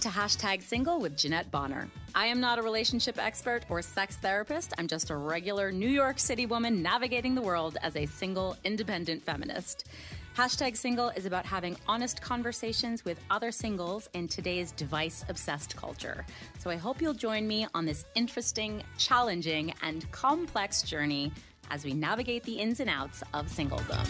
to #single with Jeanette Bonner. I am not a relationship expert or sex therapist. I'm just a regular New York City woman navigating the world as a single, independent feminist. #single is about having honest conversations with other singles in today's device-obsessed culture. So I hope you'll join me on this interesting, challenging, and complex journey as we navigate the ins and outs of singledom.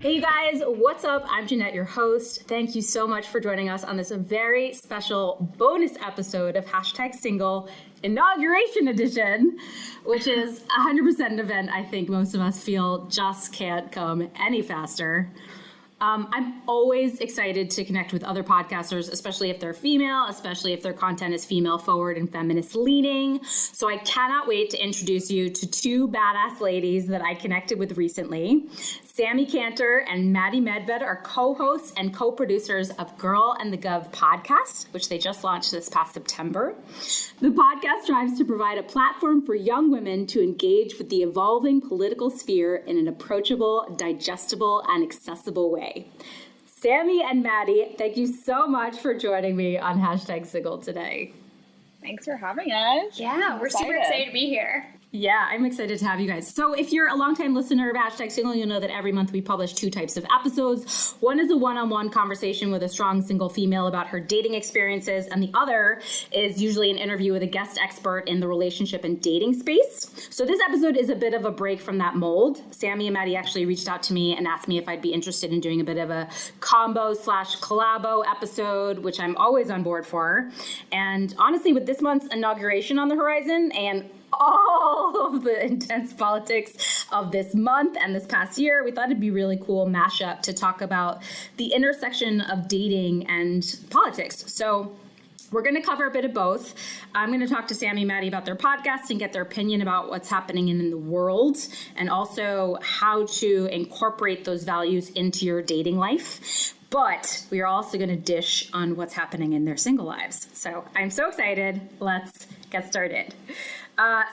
Hey guys, what's up? I'm Jeanette, your host. Thank you so much for joining us on this very special bonus episode of #single inauguration edition, which is 100% an event I think most of us feel just can't come any faster. I'm always excited to connect with other podcasters, especially if they're female, especially if their content is female forward and feminist leaning. So I cannot wait to introduce you to two badass ladies that I connected with recently. Sammy Cantor and Maddie Medved are co-hosts and co-producers of Girl and The Gov podcast, which they just launched this past September. The podcast strives to provide a platform for young women to engage with the evolving political sphere in an approachable, digestible, and accessible way. Sammy and Maddie, thank you so much for joining me on #single today. Thanks for having us. Yeah, we're super excited to be here. Yeah, I'm excited to have you guys. So if you're a longtime listener of #single, you'll know that every month we publish two types of episodes. One is a one-on-one conversation with a strong single female about her dating experiences, and the other is usually an interview with a guest expert in the relationship and dating space. So this episode is a bit of a break from that mold. Sammy and Maddie actually reached out to me and asked me if I'd be interested in doing a bit of a combo/collabo episode, which I'm always on board for. And honestly, with this month's inauguration on the horizon and all of the intense politics of this month and this past year, we thought it'd be really cool mashup to talk about the intersection of dating and politics. So we're going to cover a bit of both. I'm going to talk to Sammy and Maddie about their podcast and get their opinion about what's happening in the world and also how to incorporate those values into your dating life. But we are also going to dish on what's happening in their single lives. So I'm so excited. Let's get started.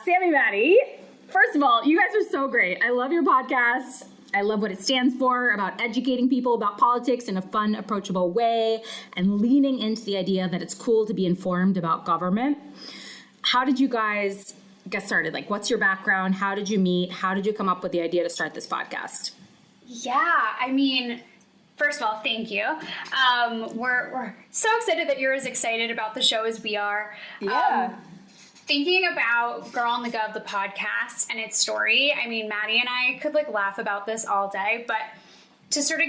Sammy, Maddie, first of all, you guys are so great. I love your podcast. I love what it stands for, about educating people about politics in a fun, approachable way and leaning into the idea that it's cool to be informed about government. How did you guys get started? Like, what's your background? How did you meet? How did you come up with the idea to start this podcast? Yeah, I mean, first of all, thank you. We're so excited that you're as excited about the show as we are. Yeah. Thinking about Girl and The Gov, the podcast, and its story, I mean, Maddie and I could laugh about this all day, but to sort of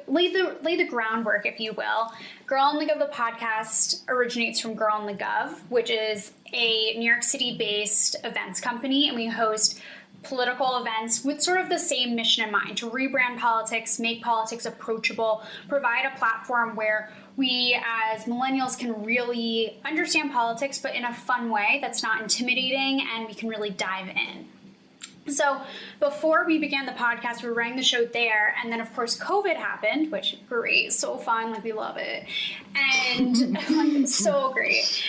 lay the groundwork, if you will, Girl and The Gov, the podcast originates from Girl and The Gov, which is a New York City-based events company, and we host political events with sort of the same mission in mind, to rebrand politics, make politics approachable, provide a platform where we as millennials can really understand politics, but in a fun way that's not intimidating, and we can really dive in. So before we began the podcast, we were running the show there, and then of course COVID happened, which great, so fun, we love it, and so great.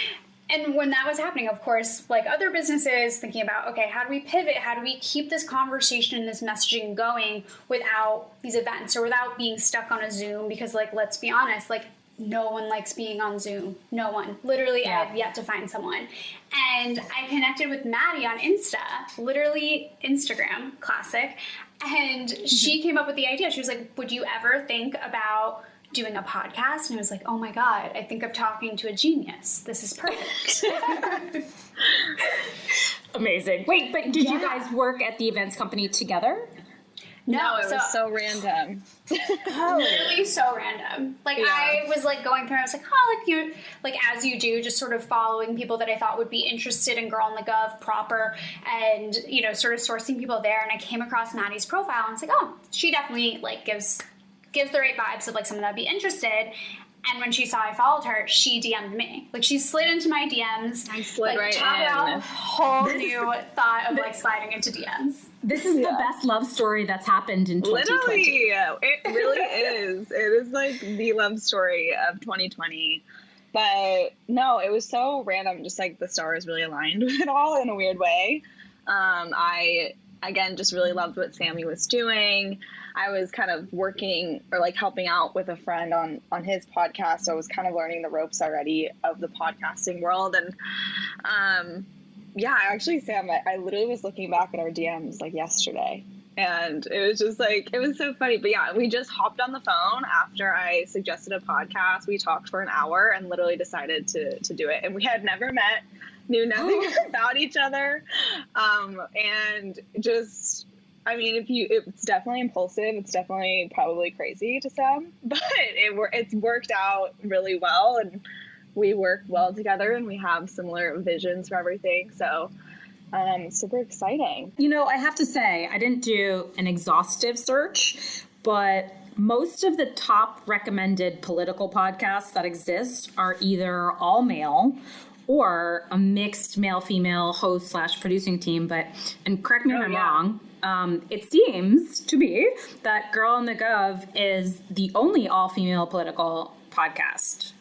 And when that was happening, of course, other businesses thinking about, okay, how do we pivot? How do we keep this conversation and this messaging going without these events or without being stuck on a Zoom? Because let's be honest, no one likes being on Zoom. No one. Literally, yeah. I've yet to find someone. And I connected with Maddie on Insta, literally Instagram, classic. And she came up with the idea. She was like, would you ever think about doing a podcast? And I was like, oh my God, I think I'm talking to a genius. This is perfect. Amazing. Wait, but did you guys work at the events company together? No, it was so random. Literally so random. I was going through, I was as you do, just sort of following people that I thought would be interested in Girl and The Gov proper and, sort of sourcing people there. And I came across Maddie's profile and I was like, oh, she definitely gives the right vibes of someone that'd be interested. And when she saw I followed her, she DM'd me. She slid into my DMs. I slid right in. Talk about a whole new thought of sliding into DMs. This is the best love story that's happened in 2020. Literally, it really is. It is the love story of 2020. But no, it was so random. Just like the stars really aligned with it all in a weird way. I, again, just really loved what Sammy was doing. I was kind of working or like helping out with a friend on his podcast. So I was kind of learning the ropes already of the podcasting world. And yeah, actually, Sam, I literally was looking back at our DMs like yesterday. And it was just like, it was so funny. But yeah, we just hopped on the phone after I suggested a podcast. We talked for an hour and literally decided to do it. And we had never met, knew nothing about each other. And just, I mean, it's definitely impulsive. It's definitely probably crazy to some, but it's worked out really well. And we work well together and we have similar visions for everything. So super exciting. You know, I have to say, I didn't do an exhaustive search, but most of the top recommended political podcasts that exist are either all male or a mixed male-female host/producing team. And correct me if I'm wrong, it seems to be that Girl and The Gov is the only all-female political podcast,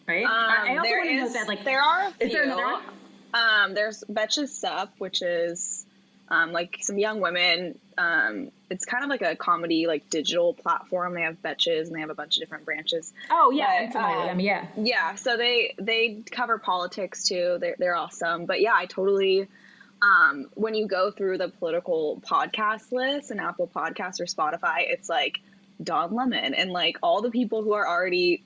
right? I also want to know that, like, there are a few. Is there another one? There's Betches Sup, which is like some young women. It's kind of like a comedy, like digital platform. They have Betches and they have a bunch of different branches. Oh yeah, I'm familiar with them. Yeah. Yeah, so they cover politics too. They're awesome. But yeah, I totally. When you go through the political podcast list in Apple Podcasts or Spotify, it's like Don Lemon and like all the people who are already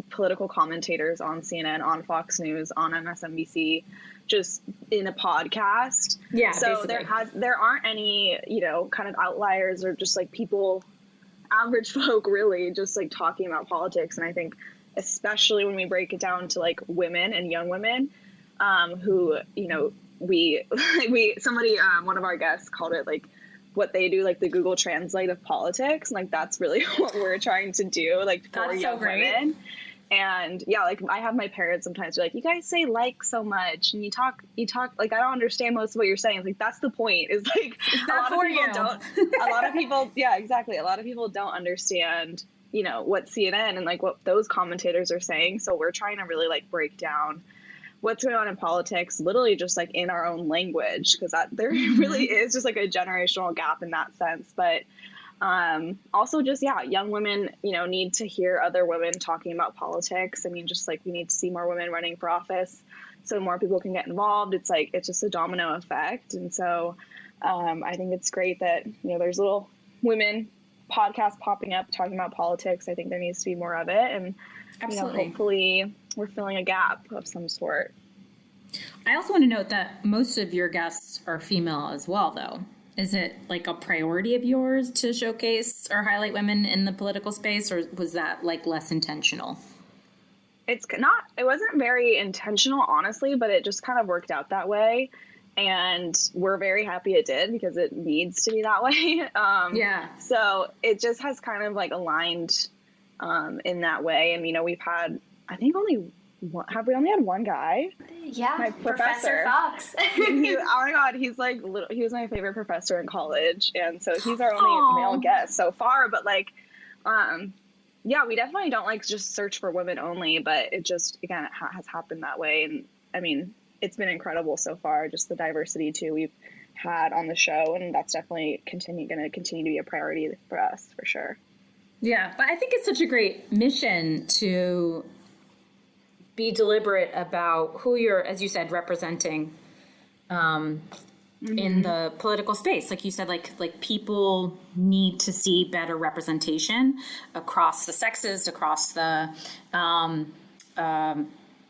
political commentators on CNN, on Fox News, on MSNBC, just in a podcast. Yeah. So basically. there aren't any, you know, kind of outliers or just like people, average folk really just like talking about politics. And I think especially when we break it down to like women and young women, who, you know, somebody, one of our guests called it like what they do, like the Google Translate of politics. And like, that's really what we're trying to do, like for young women. And yeah, like I have my parents sometimes be like, you guys say like so much and you talk like, I don't understand most of what you're saying. It's like, that's the point, is like a lot of people, yeah, exactly. A lot of people don't understand, you know, what CNN and like what those commentators are saying. So we're trying to really like break down what's going on in politics, literally just like in our own language, because there really is just like a generational gap in that sense. But also just, yeah, young women, you know, need to hear other women talking about politics. I mean, just like we need to see more women running for office so more people can get involved. It's like, it's just a domino effect. And so I think it's great that, you know, there's little women podcasts popping up talking about politics. I think there needs to be more of it. And, absolutely, you know, hopefully we're filling a gap of some sort. I also want to note that most of your guests are female as well, though. Is it like a priority of yours to showcase or highlight women in the political space, or was that like less intentional? It wasn't very intentional, honestly, but it just kind of worked out that way. And we're very happy it did, because it needs to be that way. Yeah. So it just has kind of like aligned in that way. And, you know, we've had, I think have we only had one guy? Yeah, my Professor Fox. Oh my God, he's like, he was my favorite professor in college, and so he's our only male guest so far. But like, yeah, we definitely don't like just search for women only, but it just, again, it has happened that way. And I mean, it's been incredible so far, just the diversity too we've had on the show, and that's definitely going to continue to be a priority for us, for sure. Yeah, but I think it's such a great mission to be deliberate about who you're, as you said, representing in the political space. Like you said, like people need to see better representation across the sexes, across the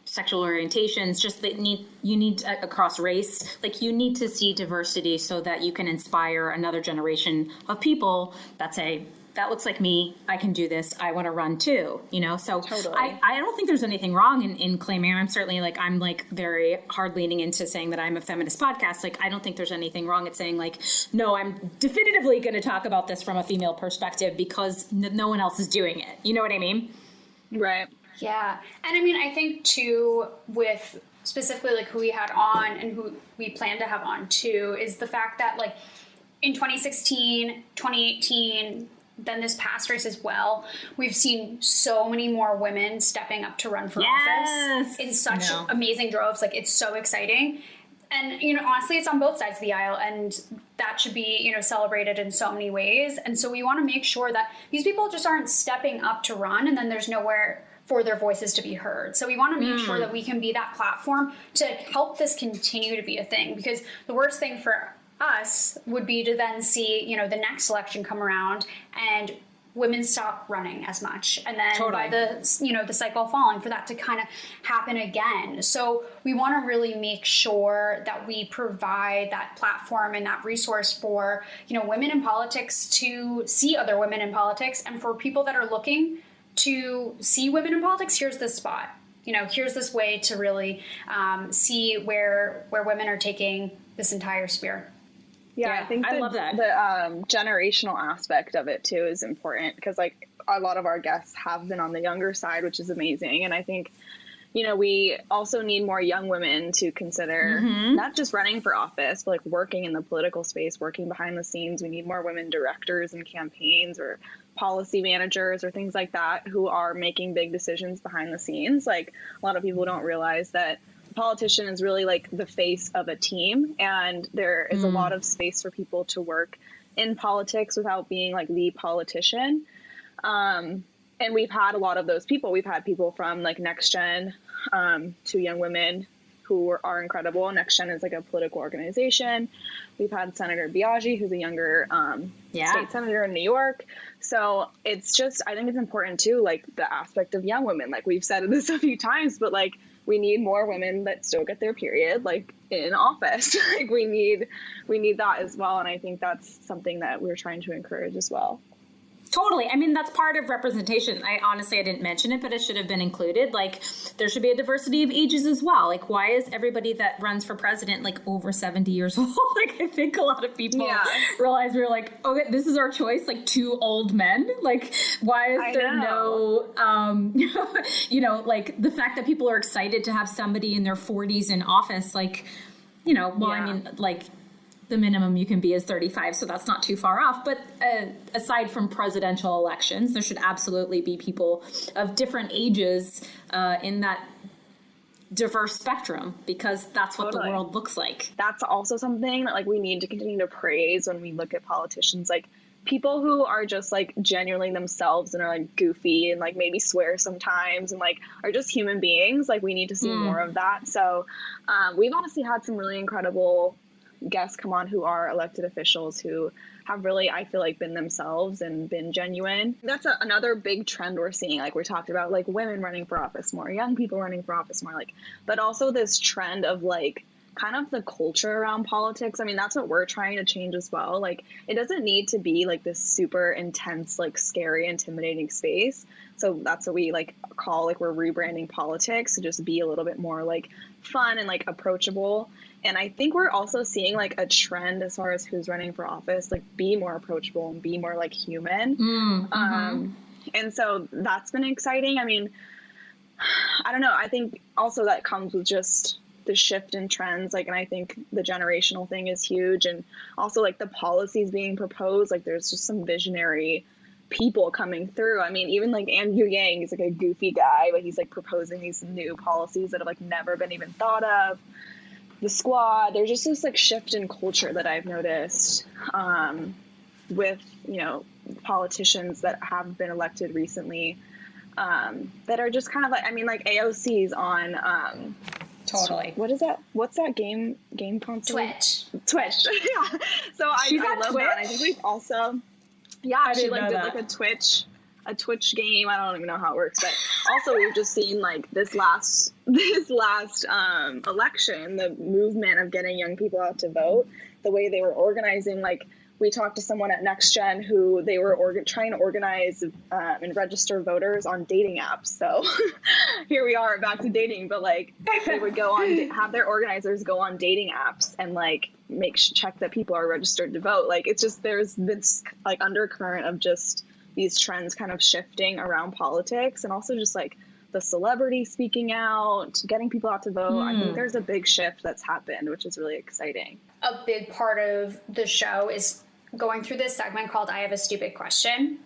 sexual orientations, just you need across race. Like you need to see diversity so that you can inspire another generation of people that say, that looks like me, I can do this, I want to run too, you know? So totally. I don't think there's anything wrong in claiming, I'm certainly like, I'm like very hard leaning into saying that I'm a feminist podcast. Like, I don't think there's anything wrong at saying like, no, I'm definitively going to talk about this from a female perspective because no one else is doing it. You know what I mean? Right. Yeah. And I mean, I think too, with specifically like who we had on and who we plan to have on too, is the fact that like in 2016, 2018, then this past race as well, we've seen so many more women stepping up to run for office in such amazing droves. Like, it's so exciting. And, you know, honestly, it's on both sides of the aisle, and that should be, you know, celebrated in so many ways. And so we want to make sure that these people just aren't stepping up to run and then there's nowhere for their voices to be heard. So we want to make sure that we can be that platform to help this continue to be a thing, because the worst thing for us would be to then see, you know, the next election come around and women stop running as much, and then by the, you know, the cycle falling, for that to kind of happen again. So we want to really make sure that we provide that platform and that resource for, you know, women in politics to see other women in politics, and for people that are looking to see women in politics, here's this spot. You know, here's this way to really see where women are taking this entire sphere. Yeah, I think I love that. The generational aspect of it too is important, because like a lot of our guests have been on the younger side, which is amazing. And I think, you know, we also need more young women to consider not just running for office, but like working in the political space, working behind the scenes. We need more women directors in campaigns or policy managers or things like that who are making big decisions behind the scenes. Like, a lot of people don't realize that politician is really like the face of a team, and there is a lot of space for people to work in politics without being like the politician. And we've had a lot of those people. We've had people from like Next Gen, two young women who are incredible. Next Gen is like a political organization. We've had Senator Biaggi, who's a younger state senator in New York. So it's just, I think it's important too, like the aspect of young women. Like, we've said this a few times, but like, we need more women that still get their period, like, in office. Like, we need that as well. And I think that's something that we're trying to encourage as well. Totally. I mean, that's part of representation. I didn't mention it, but it should have been included. Like, there should be a diversity of ages as well. Like, why is everybody that runs for president like over 70 years old? Like, I think a lot of people realize we're like, okay, this is our choice, like two old men. Like, why is there no, you know, like the fact that people are excited to have somebody in their 40s in office, like, you know, well, I mean, like, the minimum you can be is 35, so that's not too far off. But aside from presidential elections, there should absolutely be people of different ages in that diverse spectrum, because that's what the world looks like. That's also something that like we need to continue to praise when we look at politicians, like people who are just like genuinely themselves and are like goofy and like maybe swear sometimes and like are just human beings. Like, we need to see more of that. So we've honestly had some really incredible guests come on who are elected officials who have really, I feel like, been themselves and been genuine. That's another big trend we're seeing. Like, we talked about like women running for office more, young people running for office more, like, but also this trend of like kind of the culture around politics. I mean, that's what we're trying to change as well. Like, it doesn't need to be like this super intense, like scary, intimidating space. So that's what we like call, like, we're rebranding politics to just be a little bit more like fun and like approachable. And I think we're also seeing like a trend as far as who's running for office, like be more approachable and be more like human. And so that's been exciting. I mean, I don't know. I think also that comes with just the shift in trends. Like, and I think the generational thing is huge. And also like the policies being proposed, like there's just some visionary people coming through. I mean, even like Andrew Yang is like a goofy guy, but he's like proposing these new policies that have like never been even thought of. The Squad, there's just this like shift in culture that I've noticed with, you know, politicians that have been elected recently that are just kind of like, I mean, like AOC's on totally. What is that? What's that game console? Twitch. Yeah. So I love Twitch? That. I think we've also she like did like a Twitch game. I don't even know how it works, but also we've just seen like this last election, the movement of getting young people out to vote, the way they were organizing. Like, we talked to someone at Next Gen who they were trying to organize and register voters on dating apps. So here we are back to dating, but like they would go on, have their organizers go on dating apps and like check that people are registered to vote. Like, it's just, there's this like undercurrent of just these trends kind of shifting around politics, and also just like the celebrity speaking out, getting people out to vote. I think there's a big shift that's happened, which is really exciting. A big part of the show is going through this segment called I Have a Stupid Question.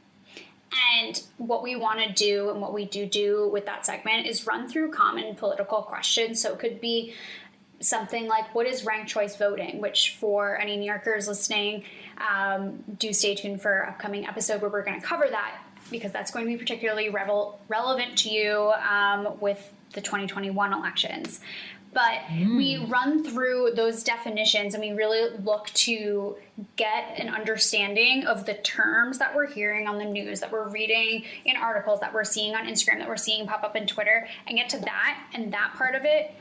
And what we want to do and what we do with that segment is run through common political questions. So it could be something like, what is ranked choice voting? Which, for any New Yorkers listening, do stay tuned for our upcoming episode where we're going to cover that, because that's going to be particularly relevant to you with the 2021 elections. But we run through those definitions and we really look to get an understanding of the terms that we're hearing on the news, that we're reading in articles, that we're seeing on Instagram, that we're seeing pop up in Twitter, and get to that. And that part of it,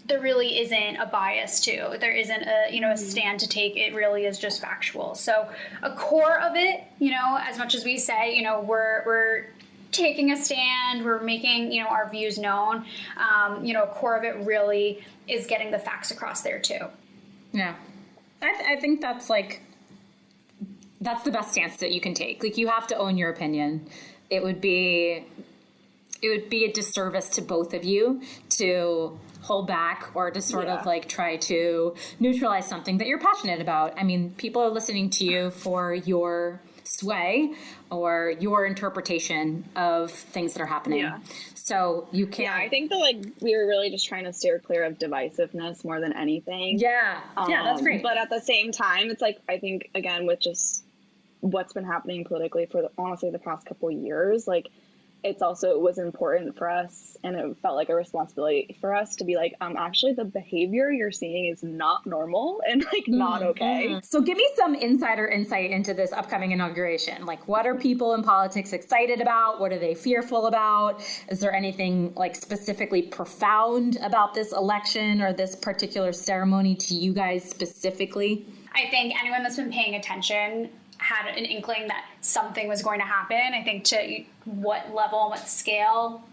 there really isn't a bias to. There isn't a stand to take. It really is just factual. So a core of it, as much as we say, we're taking a stand, we're making, our views known, a core of it really is getting the facts across there too. Yeah. I think that's the best stance that you can take. Like, you have to own your opinion. It would be a disservice to both of you to hold back or to sort of try to neutralize something that you're passionate about. I mean, people are listening to you for your sway or your interpretation of things that are happening. Yeah. So you can't. Yeah, I think that we were really just trying to steer clear of divisiveness more than anything. Yeah. Yeah, that's great. But at the same time, it's I think, again, with just what's been happening politically for honestly the past couple of years, it was important for us, and it felt like a responsibility for us to be actually the behavior you're seeing is not normal and not okay. So give me some insider insight into this upcoming inauguration. What are people in politics excited about? What are they fearful about? Is there anything specifically profound about this election or this particular ceremony to you guys specifically? I think anyone that's been paying attention had an inkling that something was going to happen. I think to what level and what scale,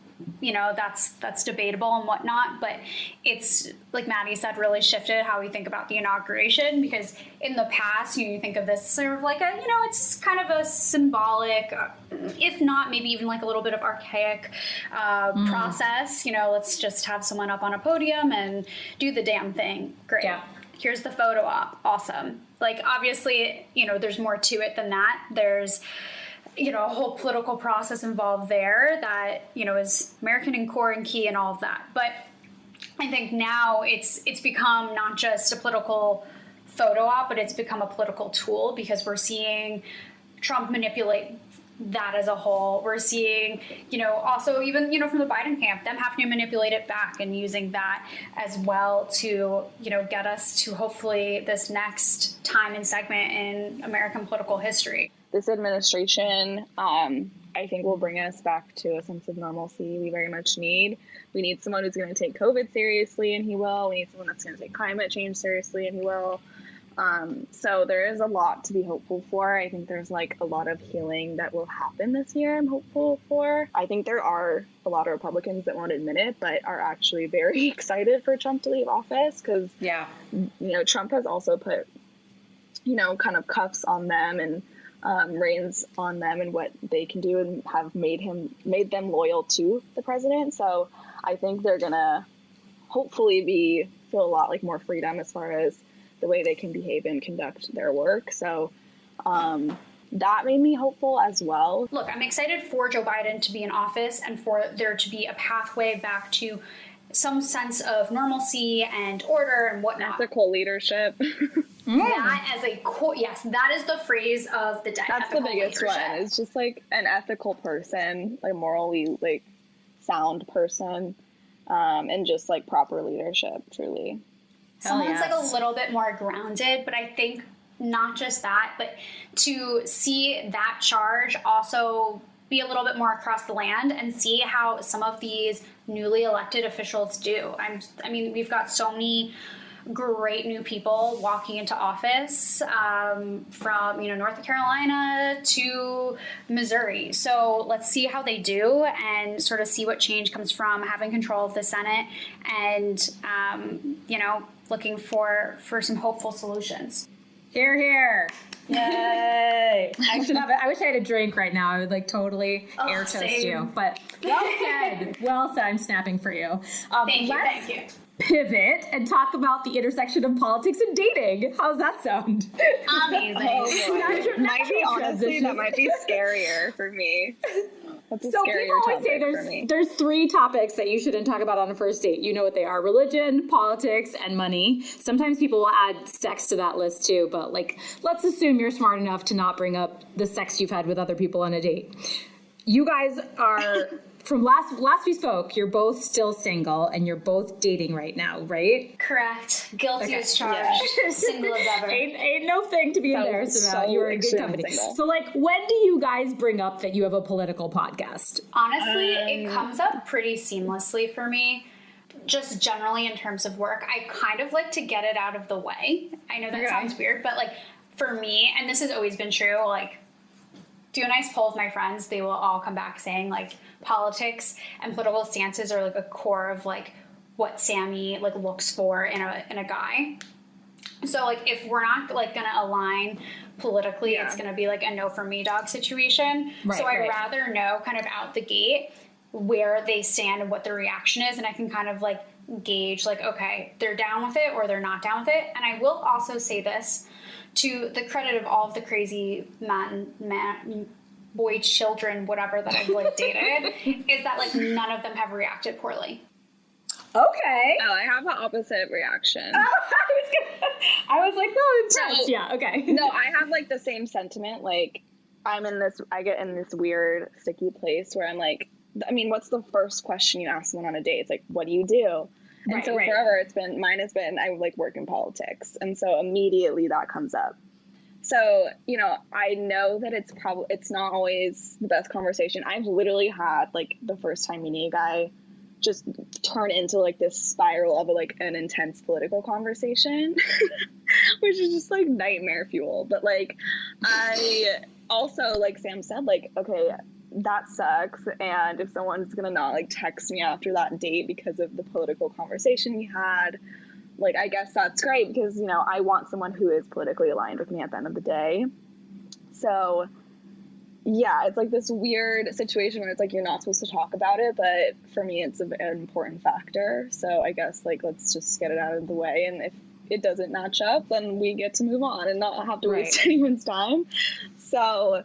that's debatable and whatnot. But it's, like Maddie said, really shifted how we think about the inauguration, because in the past, you think of this sort of it's kind of a symbolic, if not maybe even a little bit of archaic process. Let's just have someone up on a podium and do the damn thing. Great. Yeah. Here's the photo op. Awesome. Obviously, there's more to it than that. There's, a whole political process involved there that, is American and core and key and all of that. But I think now it's become not just a political photo op, but it's become a political tool, because we're seeing Trump manipulate that as a whole. We're seeing, also even, from the Biden camp, them having to manipulate it back and using that as well to, get us to hopefully this next time and segment in American political history. This administration, I think, will bring us back to a sense of normalcy we very much need. We need someone who's going to take COVID seriously, and he will. We need someone that's going to take climate change seriously, and he will. So there is a lot to be hopeful for. I think there's a lot of healing that will happen this year I'm hopeful for. I think there are a lot of Republicans that won't admit it, but are actually very excited for Trump to leave office, because, Trump has also put, kind of cuffs on them and reins on them and what they can do, and have made them loyal to the president. So I think they're going to hopefully feel a lot more freedom as far as the way they can behave and conduct their work. So that made me hopeful as well. Look, I'm excited for Joe Biden to be in office and for there to be a pathway back to some sense of normalcy and order and whatnot. Ethical leadership. That as a yes, that is the phrase of the day. That's the biggest leadership one. It's just an ethical person, morally sound person, and just proper leadership, truly. Someone's a little bit more grounded, but I think not just that, but to see that charge also be a little bit more across the land and see how some of these newly elected officials do. I mean, we've got so many great new people walking into office from, North Carolina to Missouri. So let's see how they do and sort of see what change comes from having control of the Senate and, looking for some hopeful solutions. Hear, hear. Yay. I wish I had a drink right now. I would totally air toast you. But well said. Well said. I'm snapping for you. Thank you. pivot and talk about the intersection of politics and dating. How's that sound? Amazing. Honestly, that might be scarier for me. That's a so scarier people always say there's 3 topics that you shouldn't talk about on a first date. You know what they are: religion, politics, and money. Sometimes people will add sex to that list too, but like, let's assume you're smart enough to not bring up the sex you've had with other people on a date. You guys are... From last we spoke, you're both still single and you're both dating right now, right? Correct. Guilty as charged. Yeah. Single as ever. Ain't no thing to be embarrassed about. You are in good company. Single. So, like, when do you guys bring up that you have a political podcast? Honestly, it comes up pretty seamlessly for me. Just generally in terms of work, I kind of like to get it out of the way. I know that sounds weird, but like for me, and this has always been true, like, do a nice poll with my friends, they will all come back saying like politics and political stances are like a core of like what Sammy like looks for in a guy. So like if we're not like gonna align politically, it's gonna be like a no for me dog situation. Right, so I'd rather know kind of out the gate where they stand and what their reaction is, and I can kind of like gauge like, okay, they're down with it or they're not down with it. And I will also say this, to the credit of all of the crazy boy, children, whatever that I've like dated, is that like none of them have reacted poorly. Okay. Oh, I have the opposite reaction. I was like, oh, impressed. Yeah, okay. No, I have like the same sentiment. Like, I get in this weird sticky place where I'm like, I mean, what's the first question you ask someone on a date? It's like, what do you do? And forever mine has been, I like work in politics. And so immediately that comes up. So, you know, I know that it's not always the best conversation. I've literally had like the first time meeting a guy just turn into like this spiral of like an intense political conversation, which is just like nightmare fuel. But like, I also, like Sam said, like, okay, that sucks. And if someone's gonna not like text me after that date because of the political conversation we had, like, I guess that's great because, you know, I want someone who is politically aligned with me at the end of the day. So yeah, it's like this weird situation where it's like you're not supposed to talk about it, but for me it's an important factor. So I guess like let's just get it out of the way, and if it doesn't match up, then we get to move on and not have to waste anyone's time. So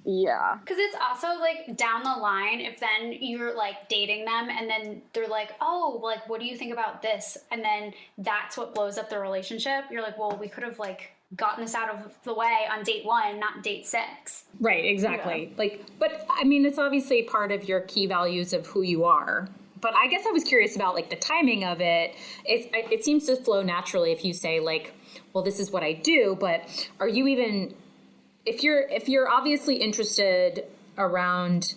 yeah. Because it's also, like, down the line, if then you're, like, dating them and then they're like, oh, like, what do you think about this? And then that's what blows up the relationship. You're like, well, we could have, like, gotten this out of the way on date 1, not date 6. Right, exactly. Yeah. Like, but, I mean, it's obviously part of your key values of who you are. But I guess I was curious about, like, the timing of it. It seems to flow naturally if you say, like, well, this is what I do, but are you even... If you're obviously interested around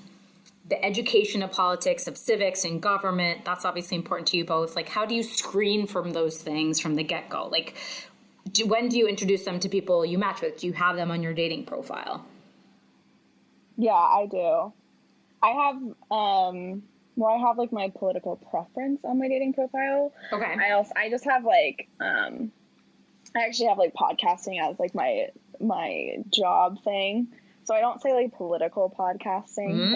the education of politics, of civics and government, that's obviously important to you both. Like, how do you screen from those things from the get-go? Like, when do you introduce them to people you match with? Do you have them on your dating profile? Yeah, I do. I have like my political preference on my dating profile. Okay. I just have like I actually have like podcasting as like my job thing. So I don't say like political podcasting,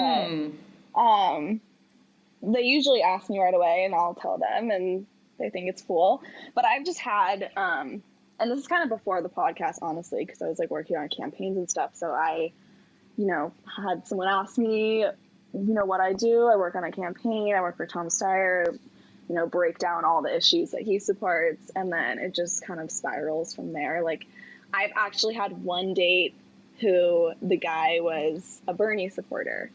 but they usually ask me right away and I'll tell them and they think it's cool. But I've just had, and this is kind of before the podcast, honestly, because I was like working on campaigns and stuff. So I, you know, had someone ask me, you know, what I do. I work on a campaign. I work for Tom Steyer, you know, break down all the issues that he supports. And then it just kind of spirals from there. Like, I've actually had one date who the guy was a Bernie supporter.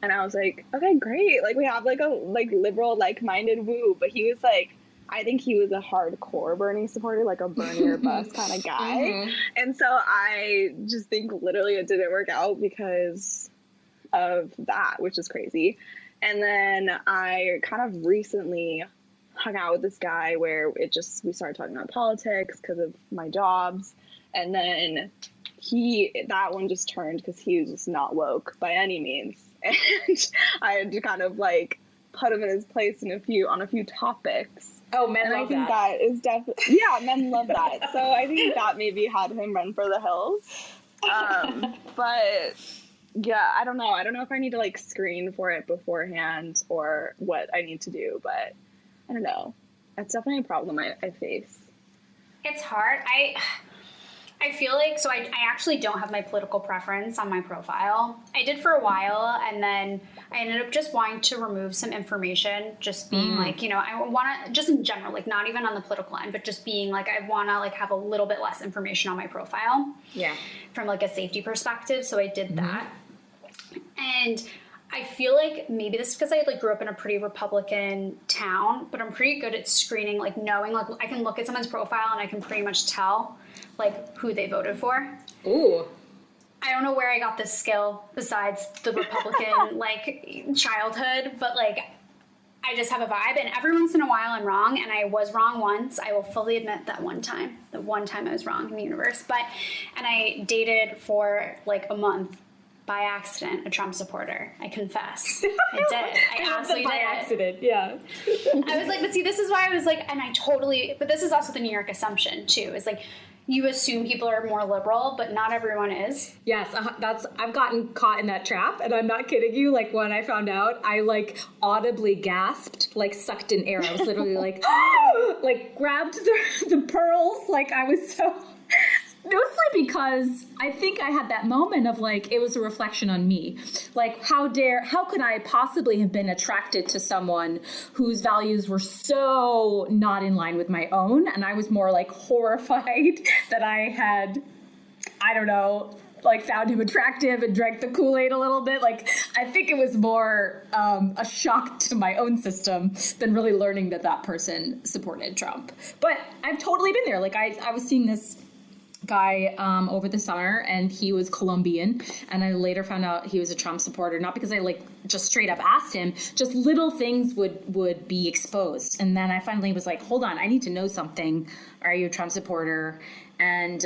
And I was like, okay, great. Like, we have like a like liberal, like-minded woo. But he was like, I think he was a hardcore Bernie supporter, like a Bernie or bust kind of guy. Mm-hmm. And so I just think literally it didn't work out because of that, which is crazy. And then I kind of recently hung out with this guy where we started talking about politics because of my jobs. And then that one just turned because he was just not woke by any means. And I had to kind of like put him in his place on a few topips. Oh, men love that. I think that is definitely, yeah, men love that. So I think that maybe had him run for the hills. But yeah, I don't know. I don't know if I need to like screen for it beforehand or what I need to do, but I don't know. That's definitely a problem I face. It's hard. I feel like, so I actually don't have my political preference on my profile. I did for a while, and then I ended up just wanting to remove some information, just being like, you know, I want to, just in general, like not even on the political end, but just being like, I want to like have a little bit less information on my profile. Yeah. From like a safety perspective. So I did that. And I feel like maybe this is because I like grew up in a pretty Republican town, but I'm pretty good at screening, like knowing, like I can look at someone's profile and I can pretty much tell like who they voted for. Ooh. I don't know where I got this skill besides the Republican like childhood, but like I just have a vibe, and every once in a while I'm wrong, and I was wrong once. I will fully admit that one time I was wrong in the universe. And I dated for like a month by accident a Trump supporter. I confess. I did. I absolutely did. By accident, yeah. I was like, but see, this is why I was like, and I totally, but this is also the New York assumption too, is like, you assume people are more liberal, but not everyone is. Yes, I've gotten caught in that trap, and I'm not kidding you. Like, when I found out, I like audibly gasped, like sucked in air. I was literally like, like grabbed the pearls. Like, I was so... Mostly because I think I had that moment of like, it was a reflection on me. Like, how could I possibly have been attracted to someone whose values were so not in line with my own? And I was more like horrified that I had, I don't know, like found him attractive and drank the Kool-Aid a little bit. Like, I think it was more a shock to my own system than really learning that person supported Trump. But I've totally been there. Like, I was seeing this guy over the summer, and he was Colombian, and I later found out he was a Trump supporter, not because I like just straight up asked him, just little things would be exposed. And then I finally was like, hold on, I need to know something. Are you a Trump supporter? And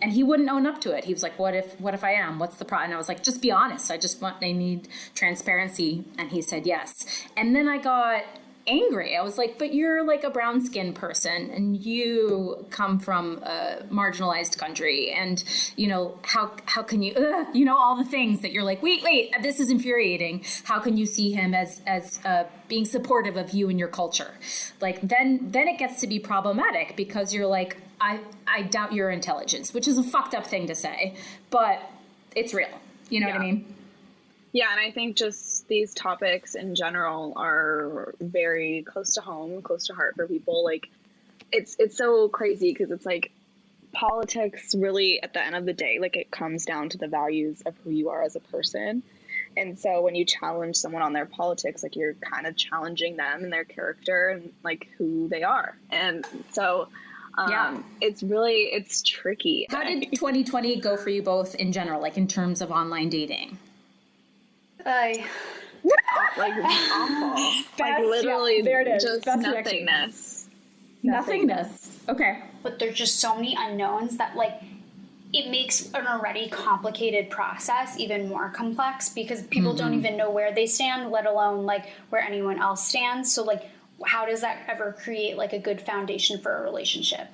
he wouldn't own up to it. He was like, what if I am? What's the problem? And I was like, just be honest. I need transparency. And he said yes. And then I got angry. I was like, but you're like a brown skinned person, and you come from a marginalized country, and you know, how can you, you know, all the things that you're like, wait, this is infuriating. How can you see him as being supportive of you and your culture? Like, then it gets to be problematic, because you're like, I doubt your intelligence, which is a fucked up thing to say, but it's real. You know what I mean? Yeah, and I think just these topics in general are very close to home, close to heart for people. Like, it's so crazy, because it's like politics really, at the end of the day, like it comes down to the values of who you are as a person. And so when you challenge someone on their politics, like you're kind of challenging them and their character and like who they are. And so it's tricky. How did 2020 go for you both in general, like in terms of online dating? Like awful. Like literally, there it is. Just nothingness. Nothingness. Okay. But there's just so many unknowns that like it makes an already complicated process even more complex, because people don't even know where they stand, let alone like where anyone else stands. So like, how does that ever create like a good foundation for a relationship?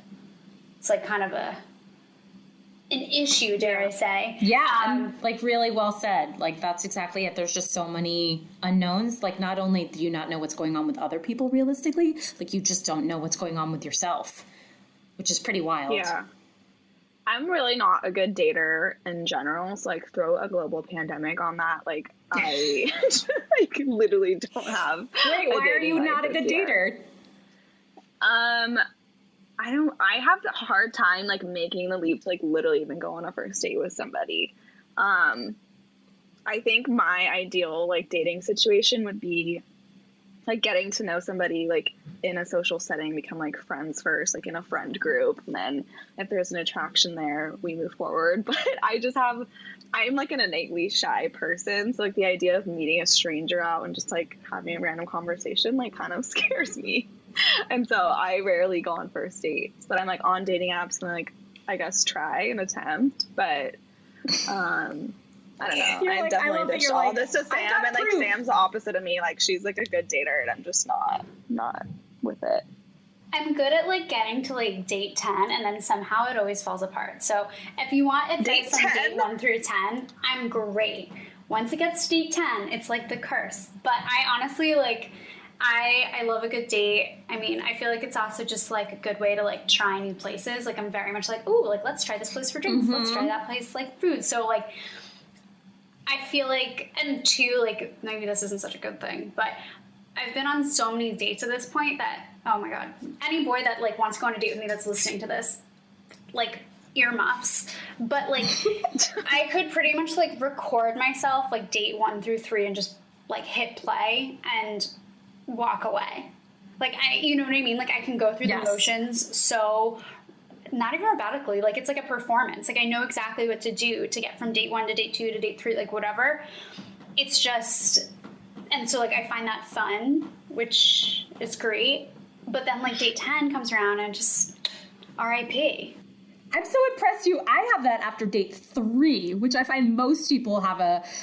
It's like kind of an issue, dare I say. Yeah, like really well said. Like, that's exactly it. There's just so many unknowns. Like, not only do you not know what's going on with other people realistically, like you just don't know what's going on with yourself, which is pretty wild. Yeah. I'm really not a good dater in general, so like throw a global pandemic on that. Like, I like literally don't have. Wait, why are you not a good dater? I have a hard time like making the leap to like literally even go on a first date with somebody. I think my ideal like dating situation would be like getting to know somebody like in a social setting, become like friends first, like in a friend group, and then if there's an attraction there, we move forward. But I'm like an innately shy person, so like the idea of meeting a stranger out and just like having a random conversation like kind of scares me. And so I rarely go on first dates, but I'm like on dating apps and like I guess try and attempt, but I don't know. I've definitely ditched all this to Sam, and like Sam's the opposite of me. Like, she's like a good dater, and I'm just not with it. I'm good at like getting to like date 10, and then somehow it always falls apart. So if you want advice on date 1 through 10, I'm great. Once it gets to date 10, it's like the curse. But I honestly like, I love a good date. I mean, I feel like it's also just like a good way to like try new places. Like I'm very much like, oh, like let's try this place for drinks. Let's try that place like food. So like I feel like, and two, like maybe this isn't such a good thing, but I've been on so many dates at this point that, oh my God, any boy that like wants to go on a date with me that's listening to this, like earmuffs. But like I could pretty much like record myself like date 1 through 3 and just like hit play and walk away. Like you know what I mean? Like I can go through the motions so not even robotically, like it's like a performance. Like I know exactly what to do to get from date 1 to date 2 to date 3, like whatever. It's just, and so like I find that fun, which is great. But then like date 10 comes around and just RIP. I'm so impressed I have that after date 3, which I find most people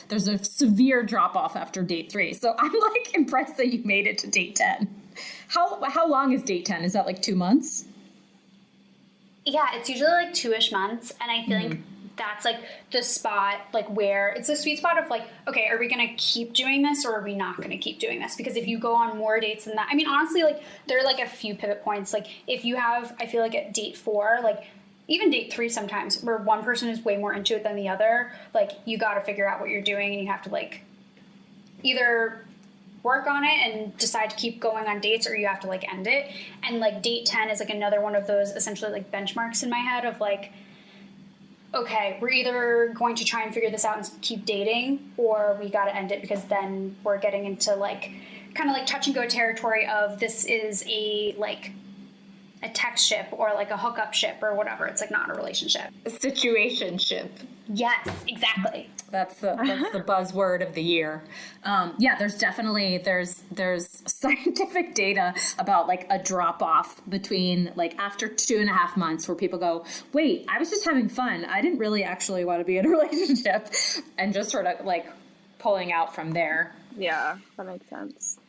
there's a severe drop off after date 3. So I'm like impressed that you made it to date 10. How long is date 10? Is that like 2 months? Yeah, it's usually like 2-ish months. And I feel like that's like the spot, like where it's the sweet spot of like, okay, are we going to keep doing this or are we not going to keep doing this? Because if you go on more dates than that, I mean, honestly, like there are like a few pivot points. Like if you have, I feel like at date 4, like even date 3 sometimes, where one person is way more into it than the other, like you got to figure out what you're doing and you have to like either work on it and decide to keep going on dates or you have to like end it. And like date 10 is like another one of those essentially like benchmarks in my head of like, okay, we're either going to try and figure this out and keep dating or we got to end it because then we're getting into like kind of like touch and go territory of this is a text ship or like a hookup ship or whatever. It's like not a relationship. A situationship. Yes, exactly. That's the buzzword of the year. Yeah, there's scientific data about like a drop off between like after 2.5 months where people go, wait, I was just having fun. I didn't really actually want to be in a relationship, and just sort of like pulling out from there. Yeah, that makes sense.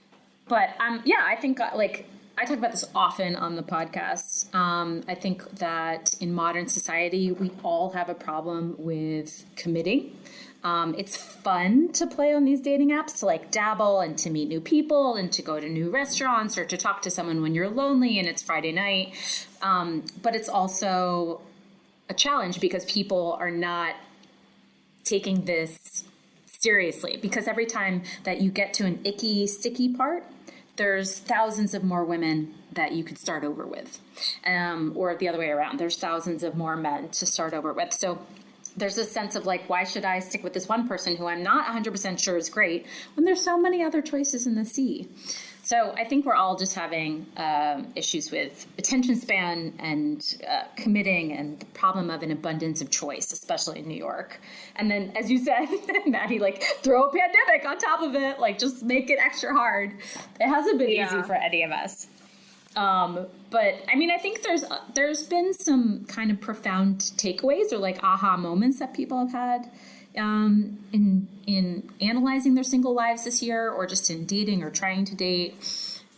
But yeah, I think like I talk about this often on the podcast. I think that in modern society, we all have a problem with committing. It's fun to play on these dating apps, to like dabble and to meet new people and to go to new restaurants or to talk to someone when you're lonely and it's Friday night. But it's also a challenge because people are not taking this seriously, because every time that you get to an icky, sticky part, there's thousands of more women that you could start over with, or the other way around. There's thousands of more men to start over with. So there's a sense of like, why should I stick with this one person who I'm not 100% sure is great when there's so many other choices in the sea? So I think we're all just having issues with attention span and committing and the problem of an abundance of choice, especially in New York. And then, as you said, Maddie, like throw a pandemic on top of it, like just make it extra hard. It hasn't been easy for any of us. But I mean, I think there's been some kind of profound takeaways or like aha moments that people have had in analyzing their single lives this year, or just in dating or trying to date.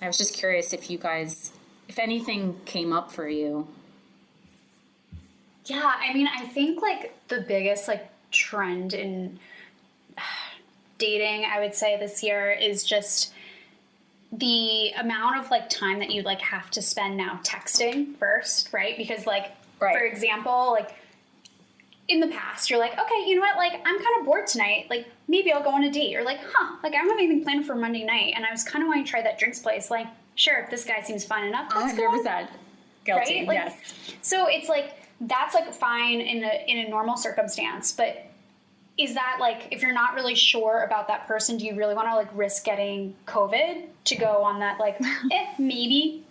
I was just curious if you guys, if anything came up for you. Yeah, I mean, I think like the biggest like trend in dating, I would say this year, is just the amount of like time that you like have to spend now texting first, right? Because like, for example, like in the past, you're like, okay, you know what? Like, I'm kind of bored tonight. Like, maybe I'll go on a date. Or like, like I don't have anything planned for Monday night, and I was kind of wanting to try that drinks place. Like, sure, if this guy seems fun enough, let's 100% guilty. Right? Like, yes. So it's like that's like fine in a normal circumstance, but is that like, if you're not really sure about that person, do you really want to like risk getting COVID to go on that like maybe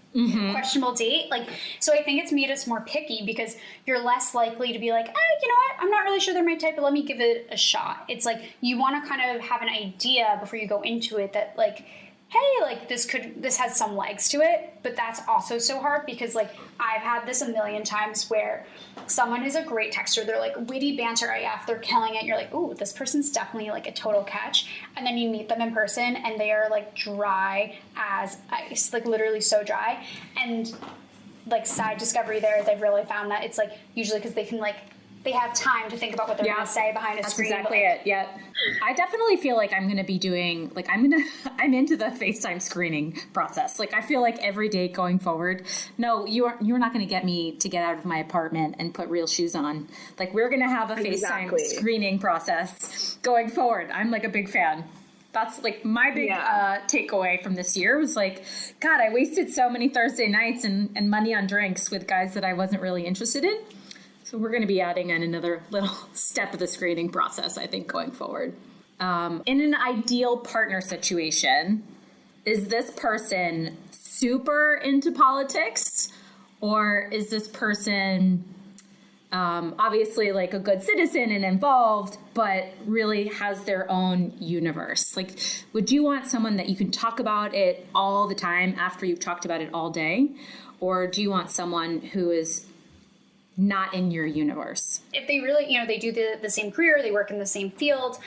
questionable date? Like, so I think it's made us more picky because you're less likely to be like, you know what, I'm not really sure they're my type, but let me give it a shot. It's like you want to kind of have an idea before you go into it that like, hey, like this has some legs to it. But that's also so hard because like I've had this a million times where someone is a great texter. They're like witty banter AF. They're killing it. You're like, ooh, this person's definitely like a total catch. And then you meet them in person and they are like dry as ice, like literally so dry. And like side discovery there, they've really found that it's like usually because they can like they have time to think about what they're going to say behind a screen. That's exactly it. Yeah. I definitely feel like I'm going to be doing, like, I'm into the FaceTime screening process. Like, I feel like every day going forward, no, you're not going to get me to get out of my apartment and put real shoes on. Like, we're going to have a FaceTime screening process going forward. I'm like a big fan. That's like my big takeaway from this year was like, God, I wasted so many Thursday nights and money on drinks with guys that I wasn't really interested in. So we're going to be adding in another little step of the screening process, I think, going forward. In an ideal partner situation, is this person super into politics, or is this person obviously like a good citizen and involved, but really has their own universe? Like, would you want someone that you can talk about it all the time after you've talked about it all day? Or do you want someone who is not in your universe? If they really, they do the same career, they work in the same field,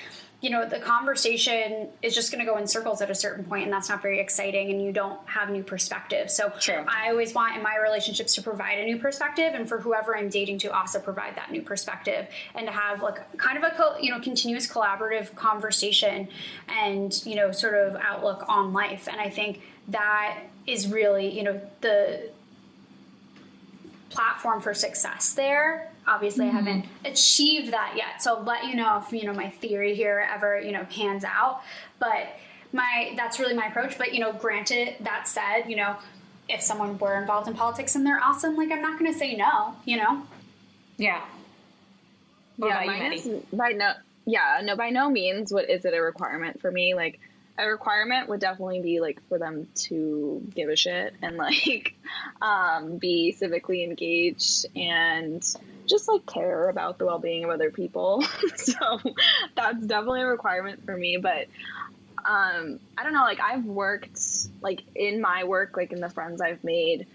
the conversation is just going to go in circles at a certain point, and that's not very exciting, and you don't have new perspective. So True. I always want in my relationships to provide a new perspective, and for whoever I'm dating to also provide that new perspective, and to have like kind of a continuous collaborative conversation and sort of outlook on life. And I think that is really the platform for success there. Obviously, I haven't achieved that yet, so I'll let you know if my theory here ever pans out. But that's really my approach. But granted, that said, if someone were involved in politics and they're awesome, like I'm not going to say no. Yeah. What about you, Maddie? By no means is it a requirement for me. Like, a requirement would definitely be like for them to give a shit and like be civically engaged and just like care about the well-being of other people. So that's definitely a requirement for me. But I don't know, like I've worked like in my work, like in the friends I've made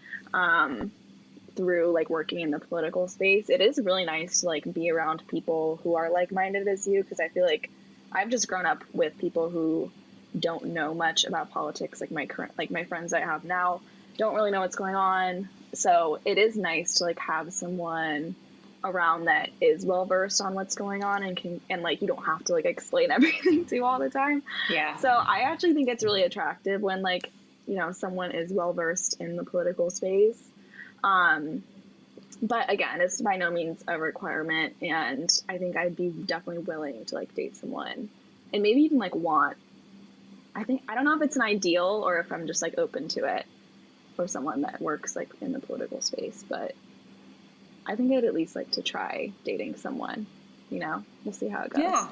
through like working in the political space, it is really nice to like be around people who are like-minded as you, because I feel like I've just grown up with people who don't know much about politics. Like my friends I have now don't really know what's going on. So it is nice to like have someone around that is well versed on what's going on and like you don't have to like explain everything to all the time. Yeah. So I actually think it's really attractive when like someone is well versed in the political space. But again, it's by no means a requirement, and I think I'd be definitely willing to like date someone and maybe even like I don't know if it's an ideal or if I'm just like open to it for someone that works like in the political space, but I think I'd at least like to try dating someone, we'll see how it goes.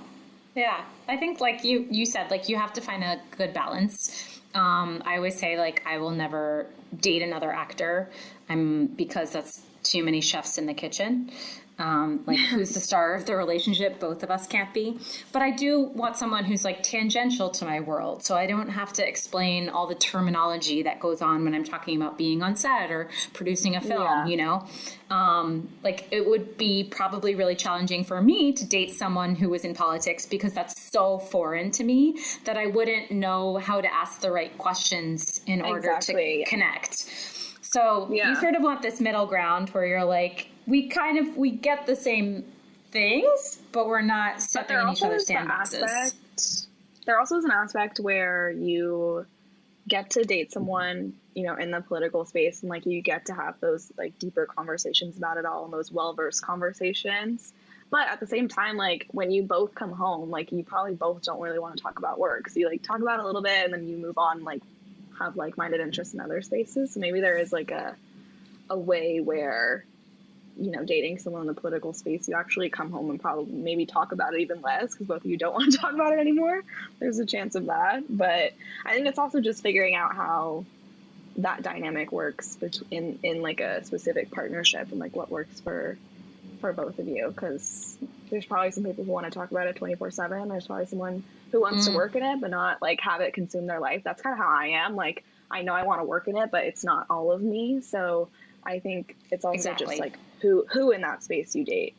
Yeah. I think like you said, like you have to find a good balance. I always say like, I will never date another actor because that's too many chefs in the kitchen. Like who's the star of the relationship? Both of us can't be. But I do want someone who's like tangential to my world, so I don't have to explain all the terminology that goes on when I'm talking about being on set or producing a film, like it would be probably really challenging for me to date someone who was in politics, because that's so foreign to me that I wouldn't know how to ask the right questions in order to connect. So you sort of want this middle ground where you're like, we get the same things, but we're not stepping in each other's sandboxes. There also is an aspect where you get to date someone, in the political space, and like you get to have those like deeper conversations about it all and those well-versed conversations. But at the same time, like when you both come home, like you probably both don't really want to talk about work. So you like talk about it a little bit and then you move on, like have like-minded interests in other spaces. So maybe there is like a way where dating someone in the political space, you actually come home and probably maybe talk about it even less because both of you don't want to talk about it anymore. There's a chance of that. But I think it's also just figuring out how that dynamic works in like a specific partnership and like what works for both of you, because there's probably some people who want to talk about it 24/7. There's probably someone who wants to work in it but not like have it consume their life. That's kind of how I am. Like I know I want to work in it, but it's not all of me. So I think it's also just like who in that space you date.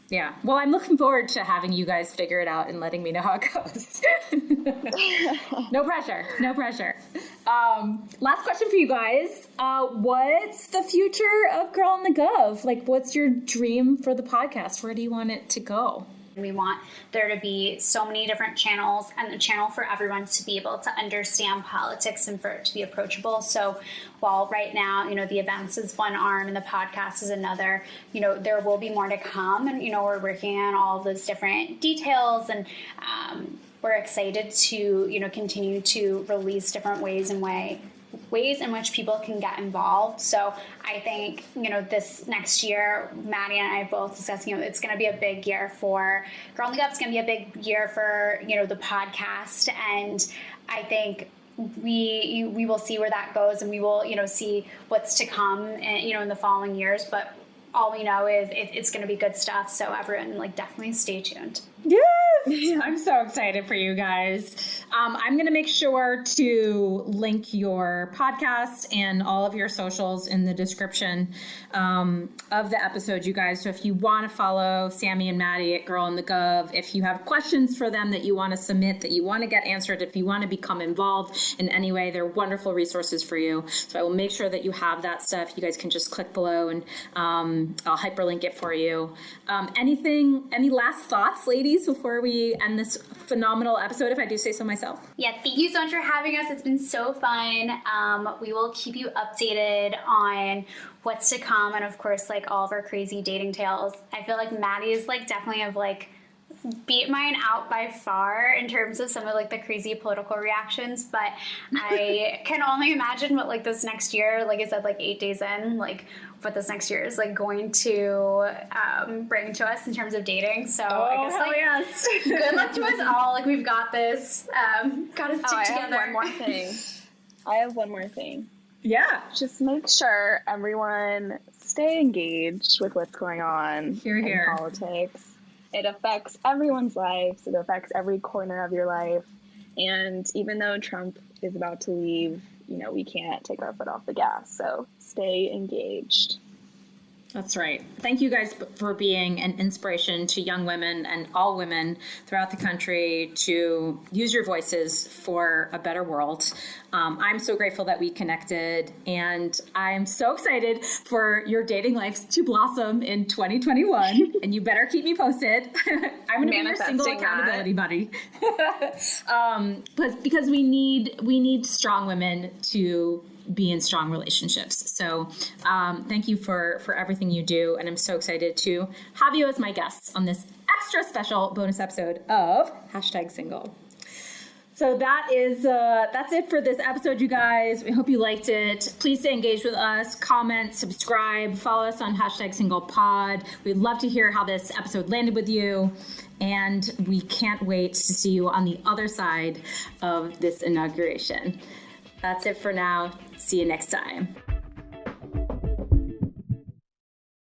Yeah. Well, I'm looking forward to having you guys figure it out and letting me know how it goes. No pressure. No pressure. Last question for you guys. What's the future of Girl and the Gov? Like, what's your dream for the podcast? Where do you want it to go? We want there to be so many different channels and a channel for everyone to be able to understand politics and for it to be approachable. So while right now, the events is one arm and the podcast is another, there will be more to come. And, we're working on all of those different details, and we're excited to, continue to release different ways in which people can get involved. So I think, this next year, Maddie and I both discussed, it's going to be a big year for Girl and The Gov. It's going to be a big year for, the podcast. And I think we will see where that goes, and we will, see what's to come, in the following years. But all we know is it's going to be good stuff. So everyone, definitely stay tuned. Yes! I'm so excited for you guys. I'm going to make sure to link your podcast and all of your socials in the description of the episode, you guys. So if you want to follow Sammy and Maddie at Girl and The Gov, if you have questions for them that you want to submit, that you want to get answered, if you want to become involved in any way, they're wonderful resources for you. So I will make sure that you have that stuff. You guys can just click below, and I'll hyperlink it for you. Any last thoughts, ladies, before we end this phenomenal episode, if I do say so myself? Yeah, thank you so much for having us. It's been so fun. We will keep you updated on what's to come, and of course, all of our crazy dating tales. I feel like Maddie is definitely beat mine out by far in terms of some of the crazy political reactions, but I can only imagine what this next year, I said, 8 days in, what this next year is going to bring to us in terms of dating. So I guess yes. Good luck to us all. We've got this. Got to stick together. I have one more thing. Yeah. Just make sure everyone stay engaged with what's going on in politics. It affects everyone's lives. It affects every corner of your life. And even though Trump is about to leave, we can't take our foot off the gas. So stay engaged. That's right. Thank you guys for being an inspiration to young women and all women throughout the country to use your voices for a better world. I'm so grateful that we connected, and I'm so excited for your dating lives to blossom in 2021. And you better keep me posted. I'm going to be your single accountability buddy. But because we need strong women to be in strong relationships. So thank you for everything you do. And I'm so excited to have you as my guests on this extra special bonus episode of #single. So that's it for this episode, you guys. We hope you liked it. Please stay engaged with us, comment, subscribe, follow us on #singlepod. We'd love to hear how this episode landed with you. And we can't wait to see you on the other side of this inauguration. That's it for now. See you next time.